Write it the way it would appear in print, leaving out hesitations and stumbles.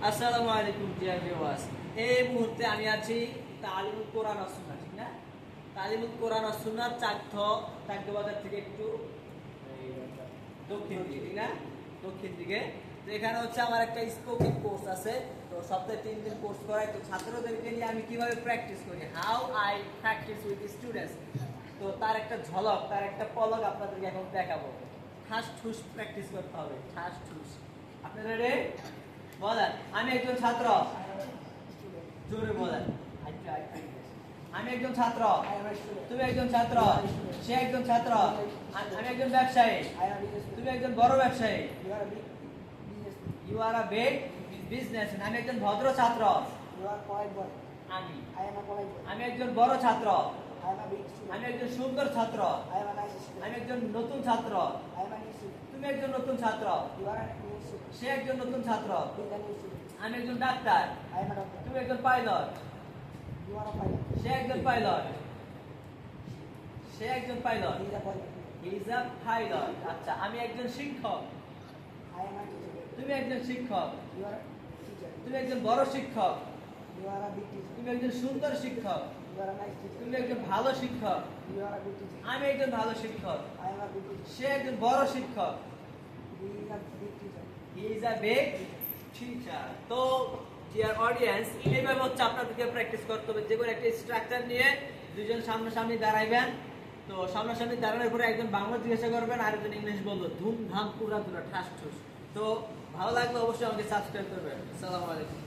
আসসালামু আলাইকুম dear viewers. এই মুহূর্তে আমি আছি তালিমুল কোরআন ওয়াস সুন্নাহ, ঠিক না? তালিমুল কোরআন ওয়াস সুন্নাহ চাকদ বাজার থেকে একটু দক্ষিণ দিকে, ঠিক না? দক্ষিণ দিকে। তো এখানে হচ্ছে আমার একটা স্পোকেন কোর্স আছে। তো সপ্তাহে 3 দিন কোর্স করাই। তো ছাত্রদেরকে নিয়ে আমি কিভাবে প্র্যাকটিস করি, how I practice with students, তো তার একটা ঝলক, তার একটা পলক আপনাদেরকে এখন দেখাবো। ঠাস ঠুস প্র্যাকটিস করতে হবে, ঠাস ঠুস। আপনারা রেডি? বলেন, আমি একজন ছাত্র। জোরে বলেন। আমি একজন ছাত্র, তুমি একজন ছাত্র, সে একজন ছাত্র, আমি একজন ব্যবসায়ী, তুমি একজন বড় ব্যবসায়ী। You are a big business. আমি একজন ভদ্র ছাত্র। আমি একজন বড় ছাত্র। আমি একজন সুন্দর ছাত্র। আমি একজন নতুন ছাত্র। তুমি একজন নতুন ছাত্র, সে একজন নতুন ছাত্র। আমি একজন ডাক্তার, তুমি একজন পাইলট। সে একজন পাইলট, সে একজন pilot. He is a pilot. আচ্ছা, আমি একজন শিক্ষক, তুমি একজন শিক্ষক। তুমি একজন বড় শিক্ষক, তুমি একজন সুন্দর শিক্ষক, তুমি একজন ভালো শিক্ষক। আমি একজন ভালো শিক্ষক, সে একজন বড় শিক্ষক। He is a big teacher. তো ডিয়ার অডিয়েন্স, এইভাবে হচ্ছে আপনাদেরকে প্র্যাকটিস করতে হবে। যে কোনো একটা স্ট্রাকচার নিয়ে দুজন সামনাসামনি দাঁড়াইবেন। তো সামনাসামনি দাঁড়ানোর পরে একজন বাংলা জিজ্ঞাসা করবেন, আরেকজন ইংলিশ বলবো। ধুমধাম পুরা ঠাস ঠুস। তো ভালো লাগলে অবশ্যই আমাকে সাবস্ক্রাইব করবেন। আসসালামু আলাইকুম।